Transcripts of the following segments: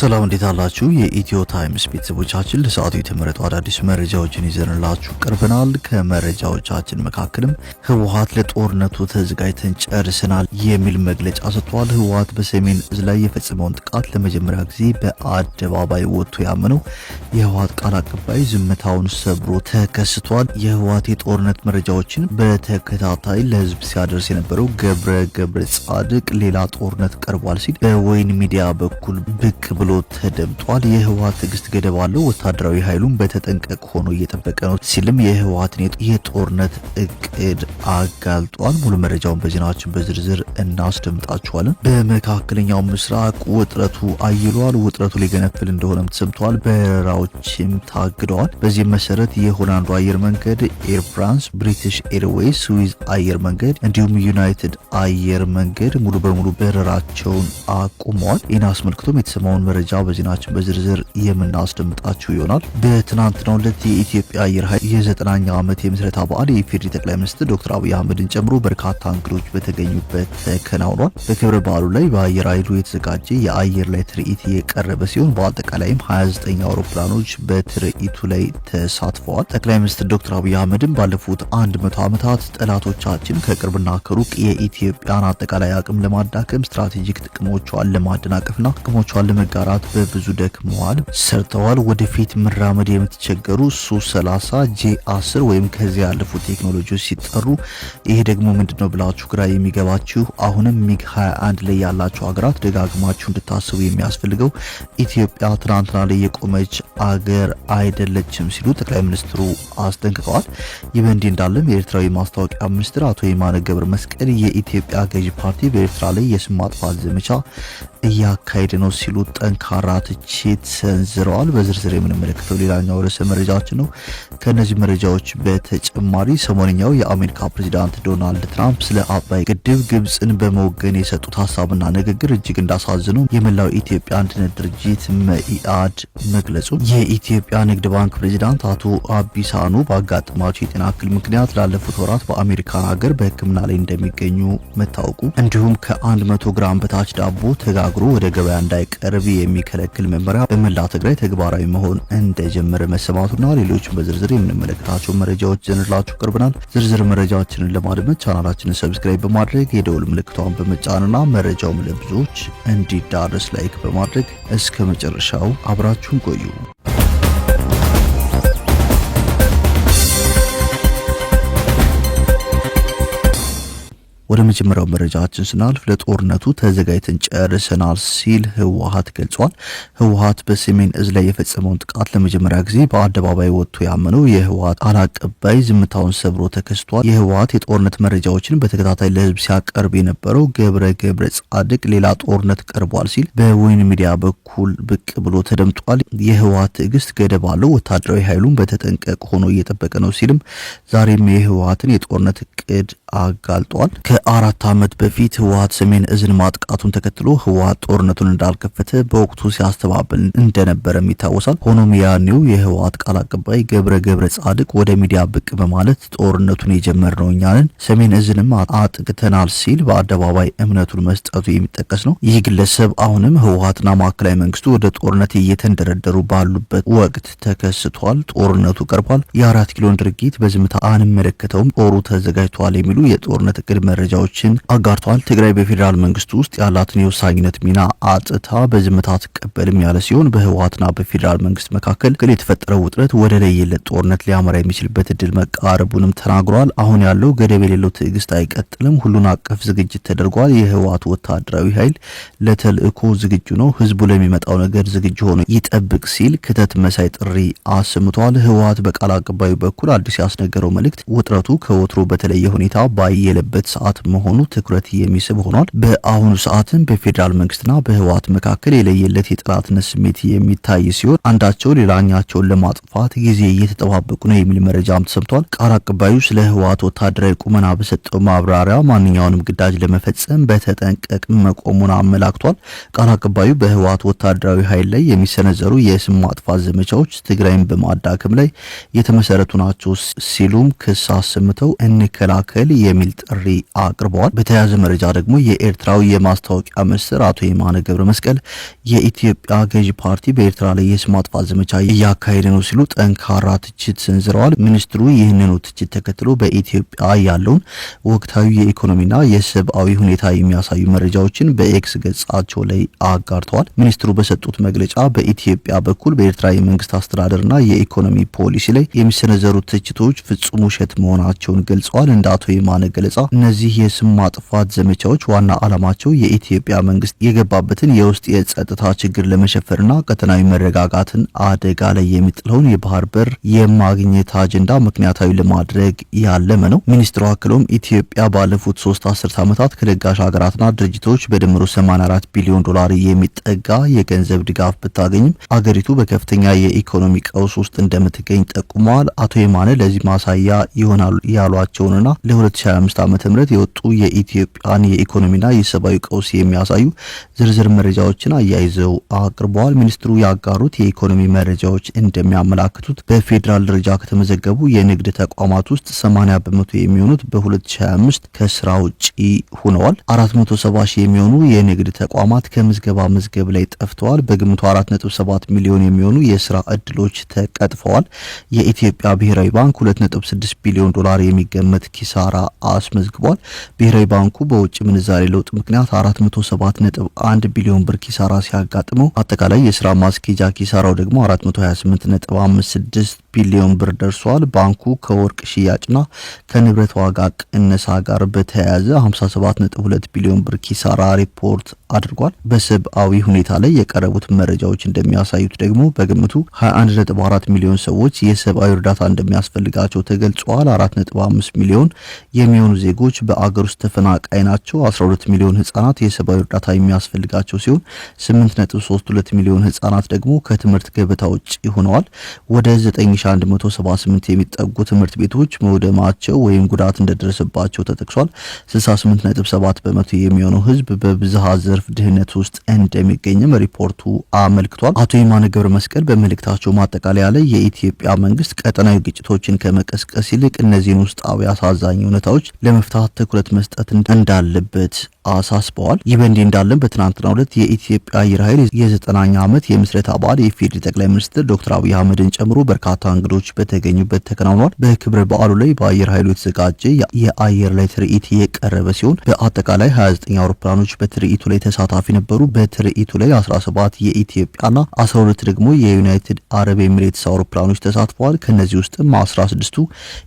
ሰላም እንዴት አላችሁ? የኢትዮ ታይምስ ቤተሰቦቻችን ለሰዓቱ የተመረጡ አዳዲስ መረጃዎችን ይዘንላችሁ ቀርበናል። ከመረጃዎቻችን መካከልም ህወሓት ለጦርነቱ ተዘጋጅተን ጨርሰናል የሚል መግለጫ ሰጥቷል። ህወሓት በሰሜን እዝ ላይ የፈጸመውን ጥቃት ለመጀመሪያ ጊዜ በአደባባይ ወጥቶ ያመነው የህወሓት ቃል አቀባይ ዝምታውን ሰብሮ ተከስቷል። የህወሓት የጦርነት መረጃዎችን በተከታታይ ለህዝብ ሲያደርስ የነበረው ገብረ ጻድቅ ሌላ ጦርነት ቀርቧል ሲል በወይን ሚዲያ በኩል ብቅ ብሎ ተደምጧል። የህወሓት ትዕግስት ገደብ አለው፣ ወታደራዊ ኃይሉን በተጠንቀቅ ሆኖ እየጠበቀ ነው ሲልም የህወሓትን የጦርነት እቅድ አጋልጧል። ሙሉ መረጃውን በዜናችን በዝርዝር እናስደምጣችኋለን። በመካከለኛው ምስራቅ ውጥረቱ አይሏል። ውጥረቱ ሊገነፍል እንደሆነም ተሰምቷል። በረራዎችም ታግደዋል። በዚህም መሰረት የሆላንዱ አየር መንገድ፣ ኤር ፍራንስ፣ ብሪቲሽ ኤርዌይስ፣ ስዊዝ አየር መንገድ እንዲሁም ዩናይትድ አየር መንገድ ሙሉ በሙሉ በረራቸውን አቁመዋል። ይህን አስመልክቶም የተሰማውን መረጃ በዜናችን በዝርዝር የምናስደምጣችሁ ይሆናል። በትናንትናው ዕለት የኢትዮጵያ አየር ኃይል የ90ኛ ዓመት የምስረታ በዓል የኢፌዴሪ ጠቅላይ ሚኒስትር ዶክተር አብይ አህመድን ጨምሮ በርካታ እንግዶች በተገኙበት ተከናውኗል። በክብረ በዓሉ ላይ በአየር ኃይሉ የተዘጋጀ የአየር ላይ ትርኢት የቀረበ ሲሆን በአጠቃላይም 29 አውሮፕላኖች በትርኢቱ ላይ ተሳትፈዋል። ጠቅላይ ሚኒስትር ዶክተር አብይ አህመድን ባለፉት 100 ዓመታት ጠላቶቻችን ከቅርብና ከሩቅ የኢትዮጵያን አጠቃላይ አቅም ለማዳከም ስትራቴጂክ ጥቅሞቿን ለማደናቀፍና ጥቅሞቿን ለመጋራት በብዙ ደክመዋል፣ ሰርተዋል። ወደፊት መራመድ የምትቸገሩ ሱ30 J10 ወይም ከዚያ ያለፉ ቴክኖሎጂዎች ሲጠሩ ይሄ ደግሞ ምንድነው ብላችሁ ግራ የሚገባችሁ አሁንም ሚግ 21 ላይ ያላችሁ ሀገራት ደጋግማችሁ እንድታስቡ የሚያስፈልገው ኢትዮጵያ ትናንትና ላይ የቆመች አገር አይደለችም ሲሉ ጠቅላይ ሚኒስትሩ አስጠንቅቀዋል። ይህ በእንዲህ እንዳለም የኤርትራዊ ማስታወቂያ ሚኒስትር አቶ የማነ ገብረ መስቀል የኢትዮጵያ ገዢ ፓርቲ በኤርትራ ላይ የስም ማጥፋት ዘመቻ እያካሄደ ነው ሲሉ ጠንካራ ትችት ሰንዝረዋል። በዝርዝር የምንመለከተው ሌላኛው ርዕሰ መረጃችን ነው። ከነዚህ መረጃዎች በተጨማሪ ሰሞንኛው የአሜሪካ ፕሬዝዳንት ዶናልድ ትራምፕ ስለ አባይ ግድብ ግብጽን በመወገን የሰጡት ሀሳብና ንግግር እጅግ እንዳሳዝነው የመላው ኢትዮጵያ አንድነት ድርጅት መኢአድ መግለጹ፣ የኢትዮጵያ ንግድ ባንክ ፕሬዝዳንት አቶ አቢሳኑ ባጋጠማቸው የጤና እክል ምክንያት ላለፉት ወራት በአሜሪካን ሀገር በሕክምና ላይ እንደሚገኙ መታወቁ፣ እንዲሁም ከ100 ግራም በታች ዳቦ ተጋግሮ ወደ ገበያ እንዳይቀርብ የሚከለክል መመሪያ በመላ ትግራይ ተግባራዊ መሆን እንደጀመረ መሰማቱና ሌሎችን በዝርዝር የምንመለከታቸው መረጃዎች ዘንላችሁ ቀርበናል። ዝርዝር መረጃዎችን ለማድመጥ ቻናላችንን ሰብስክራይብ በማድረግ የደውል ምልክቷን በመጫንና መረጃው ለብዙዎች እንዲዳረስ ላይክ በማድረግ እስከ መጨረሻው አብራችሁን ቆዩ። ወደ መጀመሪያው መረጃችን ስናልፍ ለጦርነቱ ተዘጋጅተን ጨርሰናል ሲል ህወሓት ገልጿል። ህወሓት በሰሜን እዝ ላይ የፈጸመውን ጥቃት ለመጀመሪያ ጊዜ በአደባባይ ወጥቶ ያመነው የህወሓት ቃል አቀባይ ዝምታውን ሰብሮ ተከስቷል። የህወሓት የጦርነት መረጃዎችን በተከታታይ ለህዝብ ሲያቀርብ የነበረው ገብረ ጻድቅ ሌላ ጦርነት ቀርቧል ሲል በወይን ሚዲያ በኩል ብቅ ብሎ ተደምጧል። የህወሓት ትዕግስት ገደብ አለው፣ ወታደራዊ ኃይሉን በተጠንቀቅ ሆኖ እየጠበቀ ነው ሲልም ዛሬም የህወሓትን የጦርነት እቅድ አጋልጧል። ከ4 ዓመት በፊት ህወሓት ሰሜን እዝን ማጥቃቱን ተከትሎ ህወሓት ጦርነቱን እንዳልከፈተ በወቅቱ ሲያስተባብል እንደነበረም ይታወሳል። ሆኖም ያኔው የህወሓት ቃል አቀባይ ገብረ ጻድቅ ወደ ሚዲያ ብቅ በማለት ጦርነቱን የጀመርነው እኛ ነን፣ ሰሜን እዝንም አጥቅተናል ሲል በአደባባይ እምነቱን መስጠቱ የሚጠቀስ ነው። ይህ ግለሰብ አሁንም ህወሓትና ማዕከላዊ መንግስቱ ወደ ጦርነት እየተንደረደሩ ባሉበት ወቅት ተከስቷል። ጦርነቱ ቀርቧል። የ4 ኪሎን ድርጊት በዝምታ አንመለከተውም፣ ጦሩ ተዘጋጅቷል የሚሉ የጦርነት እቅድ መረጃዎችን አጋርቷል። ትግራይ በፌዴራል መንግስቱ ውስጥ ያላትን የውሳኝነት ሚና አጥታ በዝምታ ትቀበልም ያለ ሲሆን በህወሓትና በፌዴራል መንግስት መካከል ግን የተፈጠረው ውጥረት ወደ ለየለት ጦርነት ሊያመራ የሚችልበት እድል መቃረቡንም ተናግሯል። አሁን ያለው ገደብ የሌለው ትዕግስት አይቀጥልም፣ ሁሉን አቀፍ ዝግጅት ተደርጓል። የህወሓት ወታደራዊ ኃይል ለተልእኮ ዝግጁ ነው፣ ህዝቡ ለሚመጣው ነገር ዝግጁ ሆኖ ይጠብቅ ሲል ክተት መሳይ ጥሪ አሰምቷል። ህወሓት በቃል አቀባዩ በኩል አዲስ ያስነገረው መልእክት ውጥረቱ ከወትሮ በተለየ ሁኔታ ባየለበት ሰዓት መሆኑ ትኩረት የሚስብ ሆኗል። በአሁኑ ሰዓትም በፌዴራል መንግስትና በህወሓት መካከል የለየለት የጠላትነት ስሜት የሚታይ ሲሆን አንዳቸው ሌላኛቸውን ለማጥፋት ጊዜ እየተጠባበቁ ነው የሚል መረጃም ተሰምቷል። ቃል አቀባዩ ስለ ህወሓት ወታደራዊ ቁመና በሰጠው ማብራሪያ ማንኛውንም ግዳጅ ለመፈጸም በተጠንቀቅ መቆሙን አመላክቷል። ቃል አቀባዩ በህወሓት ወታደራዊ ኃይል ላይ የሚሰነዘሩ የስም ማጥፋት ዘመቻዎች ትግራይን በማዳከም ላይ የተመሰረቱ ናቸው ሲሉም ክስ አሰምተው እንከላከል የሚል ጥሪ አቅርበዋል። በተያያዘ መረጃ ደግሞ የኤርትራው የማስታወቂያ ሚኒስትር አቶ የማነ ገብረ መስቀል የኢትዮጵያ ገዢ ፓርቲ በኤርትራ ላይ የስም ማጥፋት ዘመቻ እያካሄደ ነው ሲሉ ጠንካራ ትችት ሰንዝረዋል። ሚኒስትሩ ይህንኑ ትችት ተከትሎ በኢትዮጵያ ያለውን ወቅታዊ የኢኮኖሚና የሰብአዊ ሁኔታ የሚያሳዩ መረጃዎችን በኤክስ ገጻቸው ላይ አጋርተዋል። ሚኒስትሩ በሰጡት መግለጫ በኢትዮጵያ በኩል በኤርትራ የመንግስት አስተዳደርና የኢኮኖሚ ፖሊሲ ላይ የሚሰነዘሩ ትችቶች ፍጹም ውሸት መሆናቸውን ገልጸዋል። እንደ አቶ የማነ ገለጻ እነዚህ የስም ማጥፋት ዘመቻዎች ዋና ዓላማቸው የኢትዮጵያ መንግስት የገባበትን የውስጥ የጸጥታ ችግር ለመሸፈንና ቀጠናዊ መረጋጋትን አደጋ ላይ የሚጥለውን የባህር በር የማግኘት አጀንዳ ምክንያታዊ ለማድረግ ያለመ ነው። ሚኒስትሩ አክለውም ኢትዮጵያ ባለፉት 3 አስርት ዓመታት ከለጋሽ ሀገራትና ድርጅቶች በድምሩ 84 ቢሊዮን ዶላር የሚጠጋ የገንዘብ ድጋፍ ብታገኝም አገሪቱ በከፍተኛ የኢኮኖሚ ቀውስ ውስጥ እንደምትገኝ ጠቁመዋል። አቶ የማነ ለዚህ ማሳያ ይሆናሉ ያሏቸውንና ለ2025 ዓ.ም የወጡ የኢትዮጵያን የኢኮኖሚና የሰብአዊ ቀውስ የሚያሳዩ ዝርዝር መረጃዎችን አያይዘው አቅርበዋል። ሚኒስትሩ ያጋሩት የኢኮኖሚ መረጃዎች እንደሚያመላክቱት በፌዴራል ደረጃ ከተመዘገቡ የንግድ ተቋማት ውስጥ 80 በመቶ የሚሆኑት በ2025 ከስራ ውጪ ሆነዋል። 470 ሺህ የሚሆኑ የንግድ ተቋማት ከምዝገባ መዝገብ ላይ ጠፍተዋል። በግምቱ 4.7 ሚሊዮን የሚሆኑ የስራ እድሎች ተቀጥፈዋል። የኢትዮጵያ ብሔራዊ ባንክ 2.6 ቢሊዮን ዶላር የሚገመት ኪሳራ አስመዝግቧል። ብሔራዊ ባንኩ በውጭ ምንዛሬ ለውጥ ምክንያት 407.1 ቢሊዮን ብር ኪሳራ ሲያጋጥመው አጠቃላይ የስራ ማስኬጃ ኪሳራው ደግሞ 428.56 ቢሊዮን ብር ደርሷል። ባንኩ ከወርቅ ሽያጭና ከንብረት ዋጋ ቅነሳ ጋር በተያያዘ 57.2 ቢሊዮን ብር ኪሳራ ሪፖርት አድርጓል። በሰብአዊ ሁኔታ ላይ የቀረቡት መረጃዎች እንደሚያሳዩት ደግሞ በግምቱ 21.4 ሚሊዮን ሰዎች የሰብአዊ እርዳታ እንደሚያስፈልጋቸው ተገልጿል። 4.5 ሚሊዮን የሚሆኑ ዜጎች በአገር ውስጥ ተፈናቃይ ናቸው። 12 ሚሊዮን ህጻናት የሰብአዊ እርዳታ የሚያስፈልጋቸው ሲሆን 8.32 ሚሊዮን ህጻናት ደግሞ ከትምህርት ገበታ ውጭ ሆነዋል። ወደ 9178 የሚጠጉ ትምህርት ቤቶች መውደማቸው ወይም ጉዳት እንደደረሰባቸው ተጠቅሷል። 68.7 በመቶ የሚሆነው ህዝብ በብዝሃ ዘርፍ ድህነት ውስጥ እንደሚገኝም ሪፖርቱ አመልክቷል። አቶ የማነ ገብረ መስቀል በመልእክታቸው ማጠቃለያ ላይ የኢትዮጵያ መንግስት ቀጠናዊ ግጭቶችን ከመቀስቀስ ይልቅ እነዚህን ውስጣዊ አሳዛኝ እውነታዎች ለመፍታት ትኩረት መስጠት እንዳለበት አሳስበዋል። ይህ በእንዲህ እንዳለም በትናንትናው ዕለት የኢትዮጵያ አየር ኃይል የ90ኛ ዓመት የምስረታ በዓል የኢፌዴሪ ጠቅላይ ሚኒስትር ዶክተር አብይ አህመድን ጨምሮ በርካታ እንግዶች በተገኙበት ተከናውኗል። በክብረ በዓሉ ላይ በአየር ኃይሉ የተዘጋጀ የአየር ላይ ትርኢት የቀረበ ሲሆን በአጠቃላይ 29 አውሮፕላኖች በትርኢቱ ላይ ተሳታፊ ነበሩ። በትርኢቱ ላይ 17 የኢትዮጵያና 12 ደግሞ የዩናይትድ አረብ ኤሚሬትስ አውሮፕላኖች ተሳትፈዋል። ከነዚህ ውስጥም 16ቱ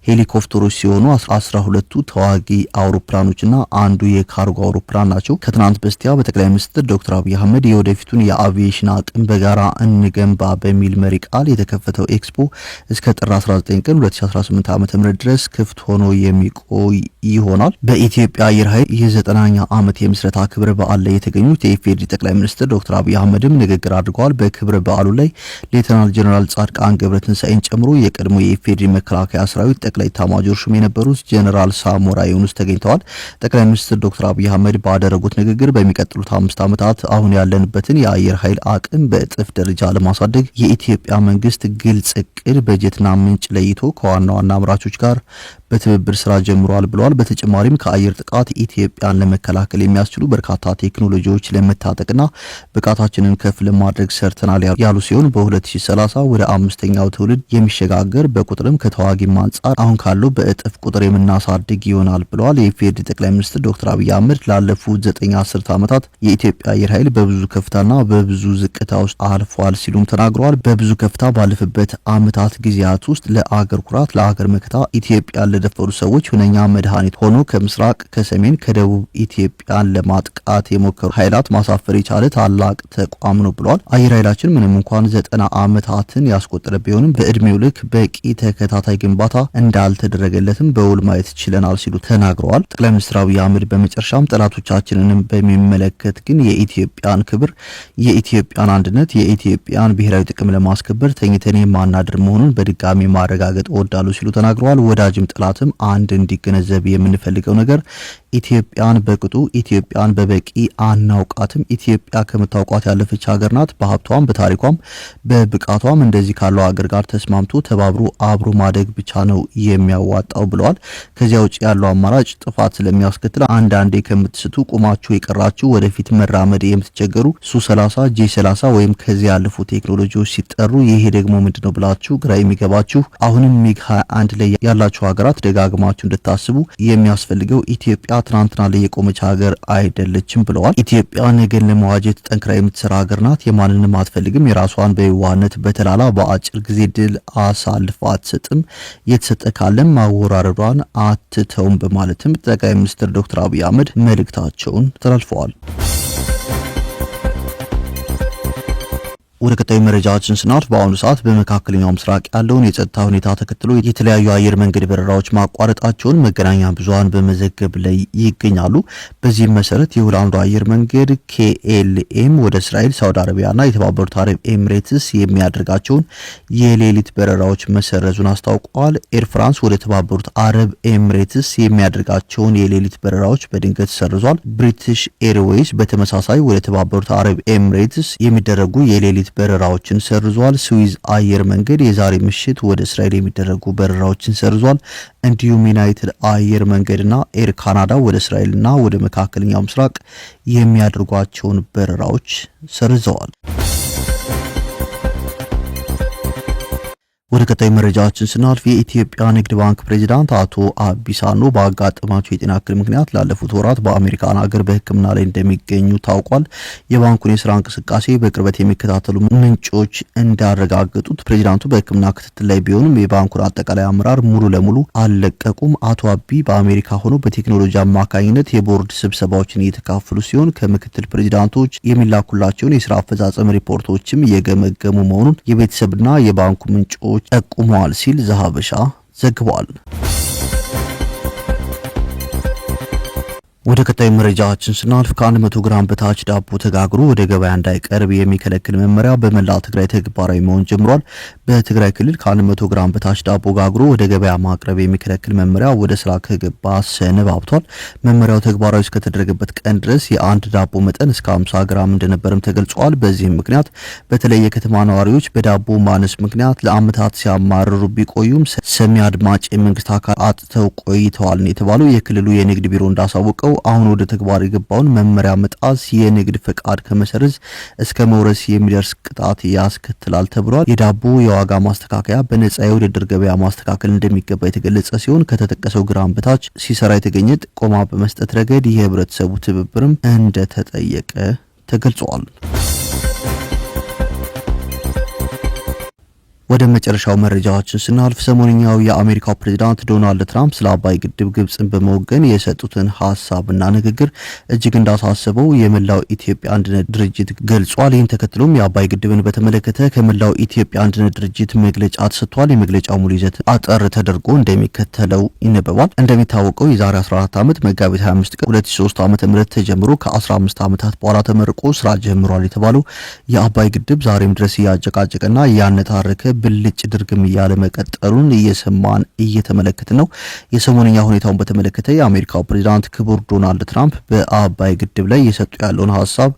ሄሊኮፕተሮች ሲሆኑ 12ቱ ተዋጊ አውሮፕላኖችና አንዱ የካርጎ አውሮፕላን ናቸው። ከትናንት በስቲያ በጠቅላይ ሚኒስትር ዶክተር አብይ አህመድ የወደፊቱን የአቪዬሽን አቅም በጋራ እንገንባ በሚል መሪ ቃል የተከፈተው ኤክስፖ እስከ ጥር 19 ቀን 2018 ዓ.ም ድረስ ክፍት ሆኖ የሚቆይ ይሆናል። በኢትዮጵያ አየር ኃይል የ90ኛ ዓመት የምስረታ ክብረ በዓል ላይ የተገኙት የኢፌዴሪ ጠቅላይ ሚኒስትር ዶክተር አብይ አህመድም ንግግር አድርገዋል። በክብረ በዓሉ ላይ ሌተናል ጀነራል ጻድቃን ገብረትንሳኤን ጨምሮ የቀድሞ የኢፌዴሪ መከላከያ ሰራዊት ጠቅላይ ኤታማዦር ሹም የነበሩት ጀነራል ሳሞራ ዩኑስ ተገኝተዋል። ጠቅላይ ሚኒስትር ዶክተር አብይ አህመድ ባደረጉት ንግግር በሚቀጥሉት 5 ዓመታት አሁን ያለንበትን የአየር ኃይል አቅም በእጥፍ ደረጃ ለማሳደግ የኢትዮጵያ መንግስት ግልጽ እቅድ፣ በጀትና ምንጭ ለይቶ ከዋና ዋና አምራቾች ጋር በትብብር ስራ ጀምሯል ብለዋል። በተጨማሪም ከአየር ጥቃት ኢትዮጵያን ለመከላከል የሚያስችሉ በርካታ ቴክኖሎጂዎች ለመታጠቅና ብቃታችንን ከፍ ለማድረግ ሰርተናል ያሉ ሲሆን በ2030 ወደ 5ኛው ትውልድ የሚሸጋገር በቁጥርም ከተዋጊም አንጻር አሁን ካለው በእጥፍ ቁጥር የምናሳድግ ይሆናል ብለዋል። የኢፌዴሪ ጠቅላይ ሚኒስትር ዶክተር አብይ አህመድ ላለፉት 9 አስርት ዓመታት የኢትዮጵያ አየር ኃይል በብዙ ከፍታና በብዙ ዝቅታ ውስጥ አልፏል ሲሉም ተናግረዋል። በብዙ ከፍታ ባለፈበት ዓመታት ጊዜያት ውስጥ ለአገር ኩራት፣ ለአገር መከታ ኢትዮጵያን ለደፈሩ ሰዎች ሁነኛ መድኃኒት ሆኖ ከምስራቅ፣ ከሰሜን፣ ከደቡብ ኢትዮጵያን ለማጥቃት የሞከሩ ኃይላት ማሳፈር የቻለ ታላቅ ተቋም ነው ብለዋል። አየር ኃይላችን ምንም እንኳን 90 ዓመታትን ያስቆጠረ ቢሆንም በእድሜው ልክ በቂ ተከታታይ ግንባታ እንዳልተደረገለትም በውል ማየት ችለናል ሲሉ ተናግረዋል። ጠቅላይ ሚኒስትር አብይ አህመድ በመጨረሻም ጠላቶች ስጋቶቻችንንም በሚመለከት ግን የኢትዮጵያን ክብር፣ የኢትዮጵያን አንድነት፣ የኢትዮጵያን ብሔራዊ ጥቅም ለማስከበር ተኝተን የማናድር መሆኑን በድጋሚ ማረጋገጥ እወዳለሁ ሲሉ ተናግረዋል። ወዳጅም ጠላትም አንድ እንዲገነዘብ የምንፈልገው ነገር ኢትዮጵያን በቅጡ ኢትዮጵያን በበቂ አናውቃትም። ኢትዮጵያ ከምታውቋት ያለፈች ሀገር ናት። በሀብቷም በታሪኳም በብቃቷም እንደዚህ ካለው ሀገር ጋር ተስማምቶ ተባብሮ አብሮ ማደግ ብቻ ነው የሚያዋጣው ብለዋል። ከዚያ ውጭ ያለው አማራጭ ጥፋት ስለሚያስከትል አንዳንዴ ከምትስቱ ቁማችሁ የቀራችሁ ወደፊት መራመድ የምትቸገሩ ሱ30 ጂ30 ወይም ከዚያ ያለፉ ቴክኖሎጂዎች ሲጠሩ ይሄ ደግሞ ምንድነው ብላችሁ ግራ የሚገባችሁ አሁንም ሚግ 21 ላይ ያላችሁ ሀገራት ደጋግማችሁ እንድታስቡ የሚያስፈልገው ኢትዮጵያ ትናንትና ላይ የቆመች ሀገር አይደለችም ብለዋል። ኢትዮጵያ ነገን ለመዋጀት ጠንክራ የምትሰራ ሀገር ናት። የማንንም አትፈልግም። የራሷን በየዋህነት በተላላ በአጭር ጊዜ ድል አሳልፋ አትሰጥም። የተሰጠ ካለም ማወራረዷን አትተውም በማለትም ጠቅላይ ሚኒስትር ዶክተር አብይ አህመድ መልእክታቸውን ተላልፈዋል። ወደ ቀጣዩ መረጃችን ስናልፍ በአሁኑ ሰዓት በመካከለኛው ምስራቅ ያለውን የጸጥታ ሁኔታ ተከትሎ የተለያዩ አየር መንገድ በረራዎች ማቋረጣቸውን መገናኛ ብዙሃን በመዘገብ ላይ ይገኛሉ። በዚህም መሰረት የሆላንዱ አየር መንገድ KLM ወደ እስራኤል፣ ሳውዲ አረቢያና የተባበሩት አረብ ኤሚሬትስ የሚያደርጋቸውን የሌሊት በረራዎች መሰረዙን አስታውቀዋል። ኤር ፍራንስ ወደ ተባበሩት አረብ ኤሚሬትስ የሚያደርጋቸውን የሌሊት በረራዎች በድንገት ሰርዟል። ብሪቲሽ ኤርዌይስ በተመሳሳይ ወደ ተባበሩት አረብ ኤሚሬትስ የሚደረጉ የሌሊት በረራዎችን ሰርዟል። ስዊዝ አየር መንገድ የዛሬ ምሽት ወደ እስራኤል የሚደረጉ በረራዎችን ሰርዟል። እንዲሁም ዩናይትድ አየር መንገድና ኤር ካናዳ ወደ እስራኤልና ወደ መካከለኛው ምስራቅ የሚያደርጓቸውን በረራዎች ሰርዘዋል። ወደ ቀጣይ መረጃችን ስናልፍ የኢትዮጵያ ንግድ ባንክ ፕሬዚዳንት አቶ አቢሳኖ ባጋጠማቸው የጤና እክል ምክንያት ላለፉት ወራት በአሜሪካን ሀገር በሕክምና ላይ እንደሚገኙ ታውቋል። የባንኩን የስራ እንቅስቃሴ በቅርበት የሚከታተሉ ምንጮች እንዳረጋገጡት ፕሬዚዳንቱ በሕክምና ክትትል ላይ ቢሆኑም የባንኩን አጠቃላይ አመራር ሙሉ ለሙሉ አልለቀቁም። አቶ አቢ በአሜሪካ ሆኖ በቴክኖሎጂ አማካኝነት የቦርድ ስብሰባዎችን እየተካፈሉ ሲሆን ከምክትል ፕሬዚዳንቶች የሚላኩላቸውን የስራ አፈጻጸም ሪፖርቶችም እየገመገሙ መሆኑን የቤተሰብና የባንኩ ምንጮች ጠቁመዋል ሲል ዘሀበሻ ዘግቧል። ወደ ቀጣይ መረጃችን ስናልፍ ከ100 ግራም በታች ዳቦ ተጋግሮ ወደ ገበያ እንዳይቀርብ የሚከለክል መመሪያ በመላ ትግራይ ተግባራዊ መሆን ጀምሯል። በትግራይ ክልል ከ100 ግራም በታች ዳቦ ጋግሮ ወደ ገበያ ማቅረብ የሚከለክል መመሪያ ወደ ስራ ከገባ ሰነባብቷል። መመሪያው ተግባራዊ እስከተደረገበት ቀን ድረስ የአንድ ዳቦ መጠን እስከ 50 ግራም እንደነበርም ተገልጿል። በዚህም ምክንያት በተለይ የከተማ ነዋሪዎች በዳቦ ማነስ ምክንያት ለአመታት ሲያማርሩ ቢቆዩም ሰሚ አድማጭ የመንግስት አካል አጥተው ቆይተዋል የተባለው የክልሉ የንግድ ቢሮ እንዳሳወቀው አሁን ወደ ተግባር የገባውን መመሪያ መጣስ የንግድ ፈቃድ ከመሰረዝ እስከ መውረስ የሚደርስ ቅጣት ያስከትላል ተብሏል። የዳቦ የዋጋ ማስተካከያ በነጻ የውድድር ገበያ ማስተካከል እንደሚገባ የተገለጸ ሲሆን ከተጠቀሰው ግራም በታች ሲሰራ የተገኘ ጥቆማ በመስጠት ረገድ የህብረተሰቡ ትብብርም እንደተጠየቀ ተገልጿል። ወደ መጨረሻው መረጃዎችን ስናልፍ ሰሞንኛው የአሜሪካው ፕሬዝዳንት ዶናልድ ትራምፕ ስለ አባይ ግድብ ግብጽን በመወገን የሰጡትን ሐሳብና ንግግር እጅግ እንዳሳሰበው የመላው ኢትዮጵያ አንድነት ድርጅት ገልጿል። ይህን ተከትሎም የአባይ ግድብን በተመለከተ ከመላው ኢትዮጵያ አንድነት ድርጅት መግለጫ ተሰጥቷል። የመግለጫው ሙሉ ይዘት አጠር ተደርጎ እንደሚከተለው ይነበባል። እንደሚታወቀው የዛሬ 14 ዓመት መጋቢት 25 ቀን 2003 ዓ.ም ተጀምሮ ከ15 ዓመታት በኋላ ተመርቆ ስራ ጀምሯል የተባለው የአባይ ግድብ ዛሬም ድረስ እያጨቃጨቀና እያነታረከ ብልጭ ድርግም እያለ መቀጠሉን እየሰማን እየተመለከትን ነው። የሰሞንኛ ሁኔታውን በተመለከተ የአሜሪካው ፕሬዝዳንት ክቡር ዶናልድ ትራምፕ በአባይ ግድብ ላይ የሰጡ ያለውን ሐሳብ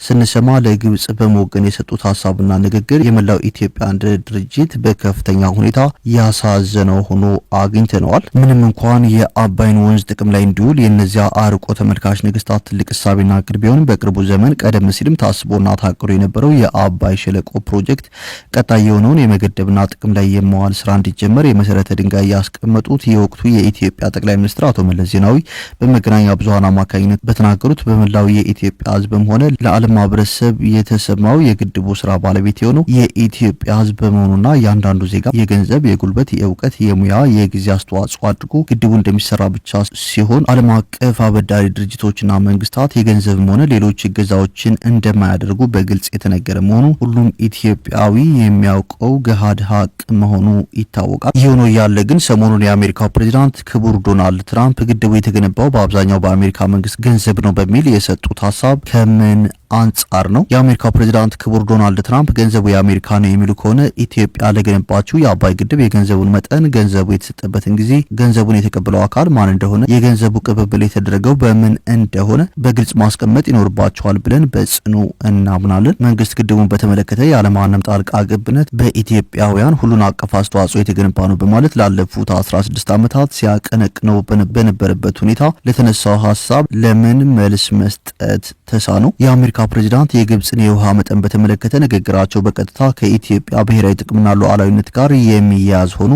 ስንሰማ ለግብጽ በመወገን የሰጡት ሐሳብና ንግግር የመላው ኢትዮጵያ አንድነት ድርጅት በከፍተኛ ሁኔታ ያሳዘነው ሆኖ አግኝተነዋል። ምንም እንኳን የአባይን ወንዝ ጥቅም ላይ እንዲውል የእነዚያ አርቆ ተመልካች ንግስታት ትልቅ እሳቤና እቅድ ቢሆንም በቅርቡ ዘመን ቀደም ሲልም ታስቦና ታቅዶ የነበረው የአባይ ሸለቆ ፕሮጀክት ቀጣይ የሆነውን የመገደብና ጥቅም ላይ የመዋል ስራ እንዲጀመር የመሰረተ ድንጋይ ያስቀመጡት የወቅቱ የኢትዮጵያ ጠቅላይ ሚኒስትር አቶ መለስ ዜናዊ በመገናኛ ብዙሃን አማካኝነት በተናገሩት በመላው የኢትዮጵያ ሕዝብም ሆነ ለዓለም ማህበረሰብ የተሰማው የግድቡ ስራ ባለቤት የሆነው የኢትዮጵያ ሕዝብ በመሆኑና እያንዳንዱ ዜጋ የገንዘብ፣ የጉልበት፣ የእውቀት፣ የሙያ፣ የጊዜ አስተዋጽኦ አድርጎ ግድቡ እንደሚሰራ ብቻ ሲሆን ዓለም አቀፍ አበዳሪ ድርጅቶችና መንግስታት የገንዘብም ሆነ ሌሎች እገዛዎችን እንደማያደርጉ በግልጽ የተነገረ መሆኑ ሁሉም ኢትዮጵያዊ የሚያውቀው ገሃድ ሀቅ መሆኑ ይታወቃል። ይህ ሆኖ እያለ ግን ሰሞኑን የአሜሪካው ፕሬዚዳንት ክቡር ዶናልድ ትራምፕ ግድቡ የተገነባው በአብዛኛው በአሜሪካ መንግስት ገንዘብ ነው በሚል የሰጡት ሀሳብ ከምን አንጻር ነው? የአሜሪካው ፕሬዚዳንት ክቡር ዶናልድ ትራምፕ ገንዘቡ የአሜሪካ ነው የሚሉ ከሆነ ኢትዮጵያ ለገነባችው የአባይ ግድብ የገንዘቡን መጠን፣ ገንዘቡ የተሰጠበትን ጊዜ፣ ገንዘቡን የተቀበለው አካል ማን እንደሆነ፣ የገንዘቡ ቅብብል የተደረገው በምን እንደሆነ በግልጽ ማስቀመጥ ይኖርባቸዋል ብለን በጽኑ እናምናለን። መንግስት ግድቡን በተመለከተ ያለማንም ጣልቃ ገብነት በኢትዮጵያውያን ሁሉን አቀፍ አስተዋጽኦ የተገነባ ነው በማለት ላለፉት 16 ዓመታት ሲያቀነቅነው በነበረበት ሁኔታ ለተነሳው ሀሳብ ለምን መልስ መስጠት ተሳነው? የአሜሪካ ፕሬዚዳንት የግብጽን የውሃ መጠን በተመለከተ ንግግራቸው በቀጥታ ከኢትዮጵያ ብሔራዊ ጥቅምና ሉዓላዊነት ጋር የሚያያዝ ሆኖ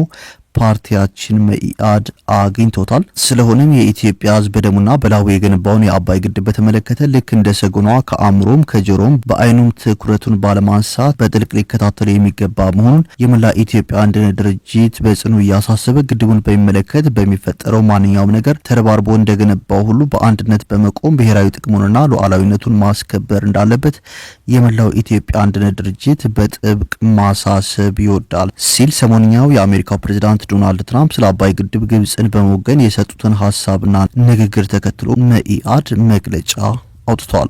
ፓርቲያችን መኢአድ አግኝቶታል። ስለሆነም የኢትዮጵያ ሕዝብ በደሙና በላቡ የገነባውን የአባይ ግድብ በተመለከተ ልክ እንደ ሰጎኗ ከአእምሮም ከጆሮም በአይኑም ትኩረቱን ባለማንሳት በጥልቅ ሊከታተሉ የሚገባ መሆኑን የመላ ኢትዮጵያ አንድነት ድርጅት በጽኑ እያሳሰበ ግድቡን በሚመለከት በሚፈጠረው ማንኛውም ነገር ተረባርቦ እንደገነባው ሁሉ በአንድነት በመቆም ብሔራዊ ጥቅሙንና ሉዓላዊነቱን ማስከበር እንዳለበት የመላው ኢትዮጵያ አንድነት ድርጅት በጥብቅ ማሳሰብ ይወዳል ሲል ሰሞንኛው የአሜሪካው ፕሬዚዳንት ዶናልድ ትራምፕ ስለ አባይ ግድብ ግብጽን በመወገን የሰጡትን ሀሳብና ንግግር ተከትሎ መኢአድ መግለጫ አውጥቷል።